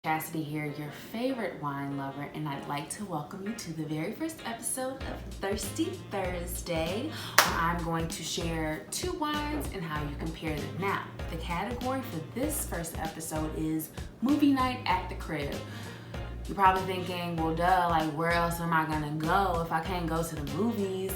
Chastity here, your favorite wine lover, and I'd like to welcome you to the very first episode of Thirsty Thursday, where I'm going to share two wines and how you compare them. Now, the category for this first episode is movie night at the crib. You're probably thinking, well, duh, like where else am I gonna go if I can't go to the movies?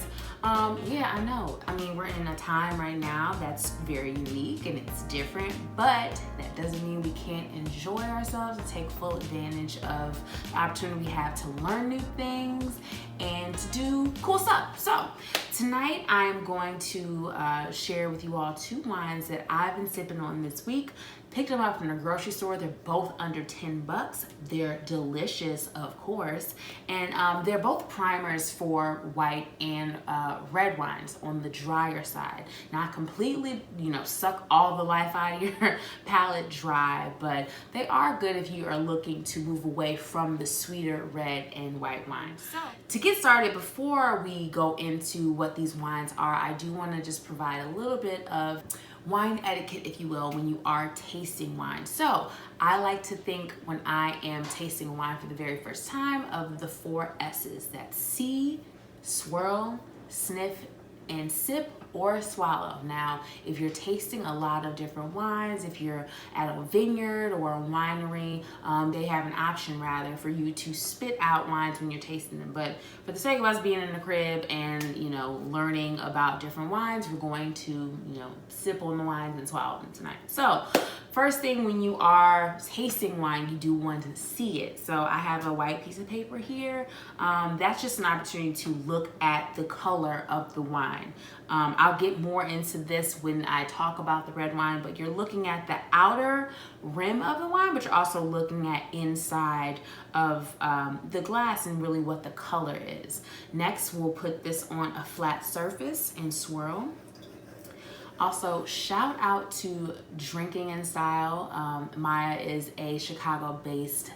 Yeah, I know. I mean, we're in a time right now that's very unique and it's different, but that doesn't mean we can't enjoy ourselves and take full advantage of the opportunity we have to learn new things and to do cool stuff. So tonight I'm going to share with you all two wines that I've been sipping on this week. Picked them up from the grocery store. They're both under 10 bucks. They're delicious, of course. And they're both primers for white and red wines on the drier side. Not completely, suck all the life out of your palate dry, but they are good if you are looking to move away from the sweeter red and white wines. So, to get started, before we go into what these wines are, I do want to just provide a little bit of wine etiquette, if you will, when you are tasting wine. So I like to think when I am tasting wine for the very first time of the 4 S's. That's see, swirl, sniff, and sip or swallow. Now, if you're tasting a lot of different wines, if you're at a vineyard or a winery, they have an option rather for you to spit out wines when you're tasting them. But for the sake of us being in the crib and, learning about different wines, we're going to, sip on the wines and swallow them tonight. So first thing, when you are tasting wine, you do want to see it. So I have a white piece of paper here. That's just an opportunity to look at the color of the wine. I'll get more into this when I talk about the red wine, but you're looking at the outer rim of the wine, but you're also looking at inside of the glass and really what the color is. Next, we'll put this on a flat surface and swirl. Also, shout out to Drinking in Style. Maya is a Chicago-based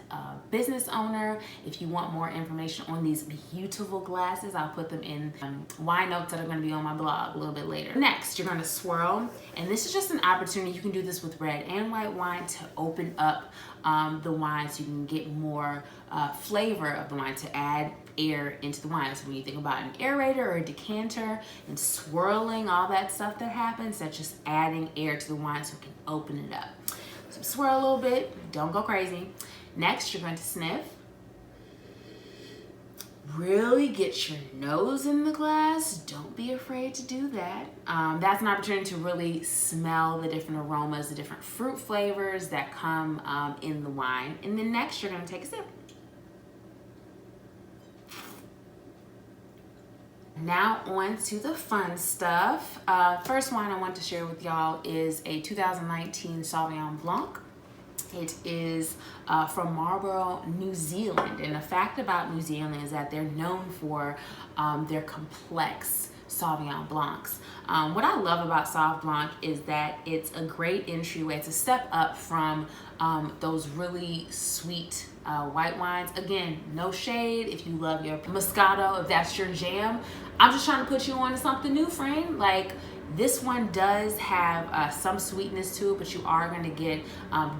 business owner. If you want more information on these beautiful glasses, I'll put them in wine notes that are going to be on my blog a little bit later. Next, you're going to swirl, and this is just an opportunity. You can do this with red and white wine to open up the wine so you can get more flavor of the wine, to add air into the wine. So when you think about an aerator or a decanter and swirling, all that stuff that happens, that's just adding air to the wine so it can open it up. So swirl a little bit, don't go crazy. Next, you're going to sniff. Really get your nose in the glass. Don't be afraid to do that. That's an opportunity to really smell the different aromas, the different fruit flavors that come in the wine. And then next, you're going to take a sip. Now on to the fun stuff. First wine I want to share with y'all is a 2019 Sauvignon Blanc. It is from Marlborough, New Zealand. And the fact about New Zealand is that they're known for their complex Sauvignon Blancs. What I love about Sauv Blanc is that it's a great entryway. It's a step up from those really sweet white wines. Again, no shade if you love your Moscato, if that's your jam. I'm just trying to put you on to something new, friend. Like, this one does have some sweetness to it, but you are going to get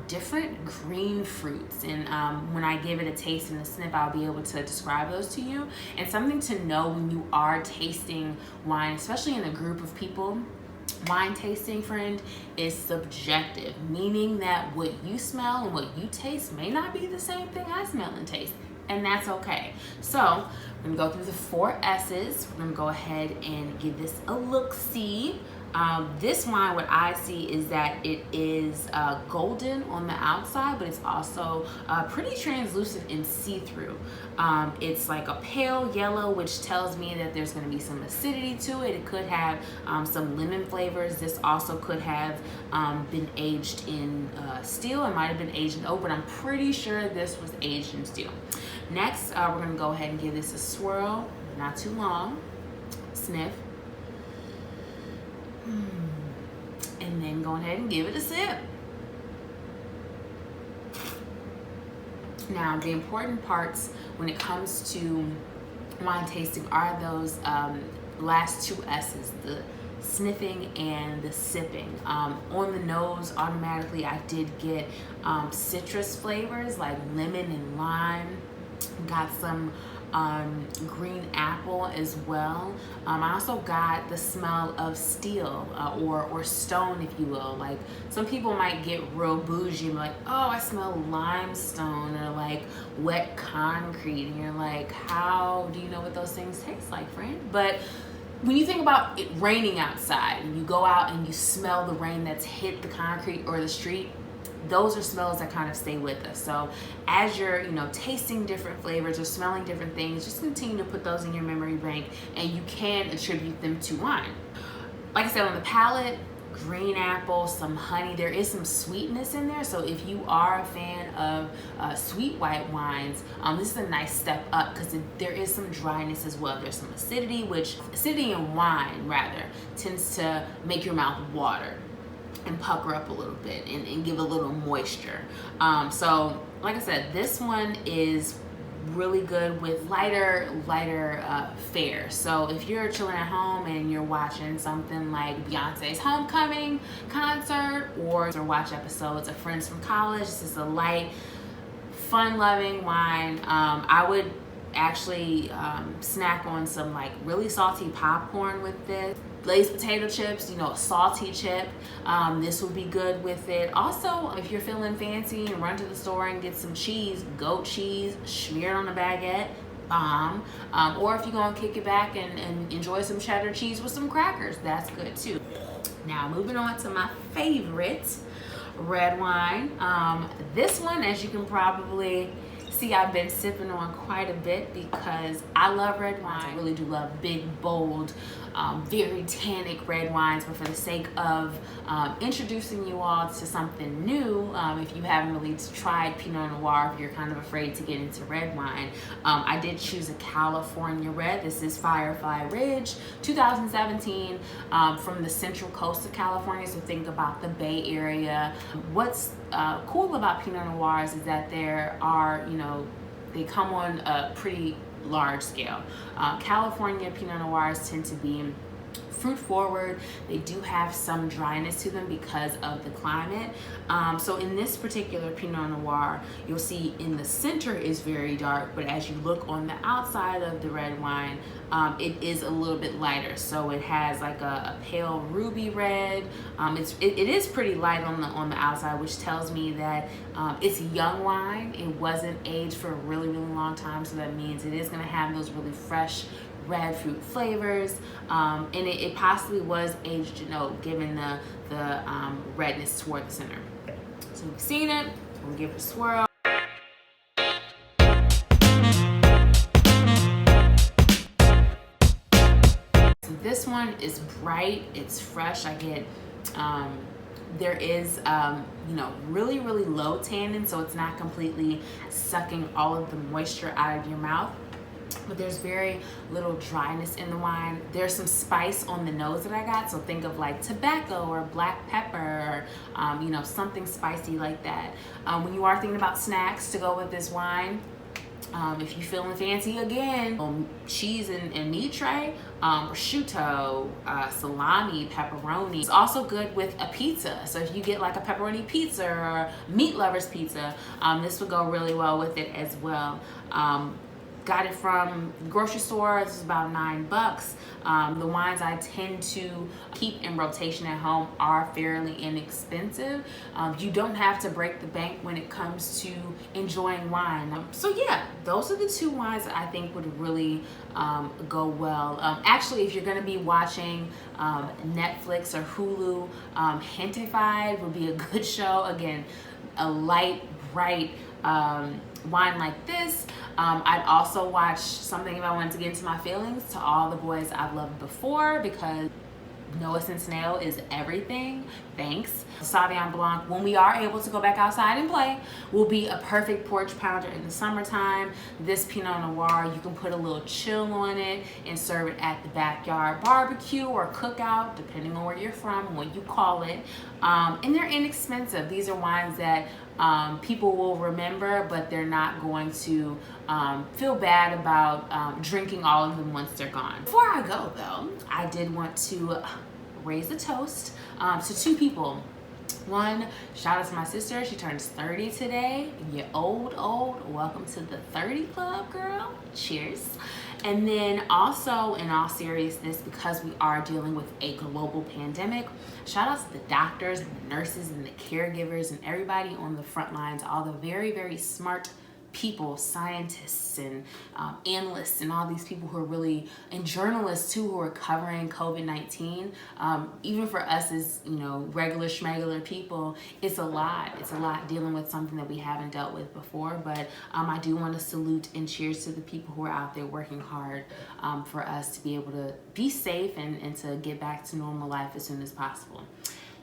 different green fruits. And when I give it a taste and a sniff, I'll be able to describe those to you. And something to know when you are tasting wine, especially in a group of people, wine tasting, friend, is subjective, meaning that what you smell and what you taste may not be the same thing I smell and taste. And that's okay. So we're gonna go through the 4 S's. We're gonna go ahead and give this a look-see. This wine, what I see is that it is golden on the outside, but it's also pretty translucent and see-through. It's like a pale yellow, which tells me that there's going to be some acidity to it. It could have some lemon flavors. This also could have been aged in steel. It might have been aged in oak, but I'm pretty sure this was aged in steel. Next, we're going to go ahead and give this a swirl, not too long. Sniff. And then go ahead and give it a sip. Now, the important parts when it comes to wine tasting are those last 2 S's, the sniffing and the sipping. On the nose, automatically I did get citrus flavors like lemon and lime. Got some green apple as well. I also got the smell of steel or stone, if you will. Like some people might get real bougie and be like, oh, I smell limestone or like wet concrete, and you're like, how do you know what those things taste like, friend? But when you think about it raining outside and you go out and you smell the rain that's hit the concrete or the street, those are smells that kind of stay with us. So as you're, tasting different flavors or smelling different things, just continue to put those in your memory bank, and you can attribute them to wine. Like I said, on the palate, green apple, some honey. There is some sweetness in there. So if you are a fan of sweet white wines, this is a nice step up because there is some dryness as well. There's some acidity, which acidity in wine rather tends to make your mouth water and pucker up a little bit and give a little moisture. So like I said, this one is really good with lighter fare. So if you're chilling at home and you're watching something like Beyonce's homecoming concert or watch episodes of Friends from College, this is a light, fun-loving wine. I would actually snack on some like really salty popcorn with this. Glazed potato chips, a salty chip. This would be good with it. Also, if you're feeling fancy and run to the store and get some cheese, goat cheese, smear it on a baguette, bomb. Or if you're gonna kick it back and enjoy some cheddar cheese with some crackers, that's good too. Now, moving on to my favorite red wine. This one, as you can probably see, I've been sipping on quite a bit because I love red wine. I really do love big, bold, very tannic red wines, but for the sake of introducing you all to something new, if you haven't really tried Pinot Noir, if you're kind of afraid to get into red wine, I did choose a California red. This is Firefly Ridge, 2017, from the central coast of California, so think about the Bay Area. What's cool about Pinot Noirs is that there are, they come on a pretty large scale. California Pinot Noirs tend to be fruit forward. They do have some dryness to them because of the climate. So in this particular Pinot Noir, you'll see in the center is very dark, but as you look on the outside of the red wine, it is a little bit lighter. So it has like a pale ruby red. It is pretty light on the outside, which tells me that it's a young wine. It wasn't aged for a really, really long time, so that means it is going to have those really fresh red fruit flavors, and it possibly was aged, given the redness toward the center. So we've seen it. We'll give it a swirl. So this one is bright. It's fresh. I get there is really, really low tannin, so it's not completely sucking all of the moisture out of your mouth. But there's very little dryness in the wine. There's some spice on the nose that I got, so think of like tobacco or black pepper, or, something spicy like that. When you are thinking about snacks to go with this wine, if you're feeling fancy again, cheese and meat tray, prosciutto, salami, pepperoni. It's also good with a pizza. So if you get like a pepperoni pizza or meat lovers pizza, this would go really well with it as well. Got it from the grocery store. This is about $9. The wines I tend to keep in rotation at home are fairly inexpensive. You don't have to break the bank when it comes to enjoying wine. So yeah, those are the two wines that I think would really go well. Actually, if you're going to be watching Netflix or Hulu, Hintified would be a good show. Again, a light, bright wine like this. I'd also watch something if I wanted to get into my feelings, To All the Boys I've Loved Before, because Noah Centineo is everything. Thanks. Sauvignon Blanc, when we are able to go back outside and play, will be a perfect porch pounder in the summertime. This Pinot Noir, you can put a little chill on it and serve it at the backyard barbecue or cookout, depending on where you're from, what you call it. And they're inexpensive. These are wines that people will remember, but they're not going to feel bad about drinking all of them once they're gone. Before I go though, I did want to raise a toast to two people. One, shout out to my sister. She turns 30 today. You're old. Welcome to the 30 club, girl. Cheers. And then also, in all seriousness, because we are dealing with a global pandemic, shout out to the doctors and the nurses and the caregivers and everybody on the front lines, all the very, very smart people, scientists and analysts and all these people who are really, and journalists too, who are covering COVID-19. Even for us as, regular schmegular people, it's a lot. It's a lot dealing with something that we haven't dealt with before. But I do want to salute and cheers to the people who are out there working hard for us to be able to be safe and to get back to normal life as soon as possible.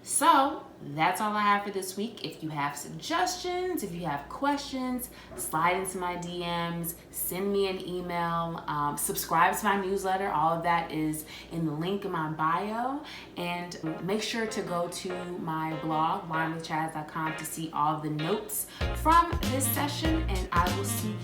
So that's all I have for this week. If you have suggestions, if you have questions, slide into my DMs, send me an email, subscribe to my newsletter. All of that is in the link in my bio. And make sure to go to my blog, winewithchaz.com, to see all the notes from this session. And I will see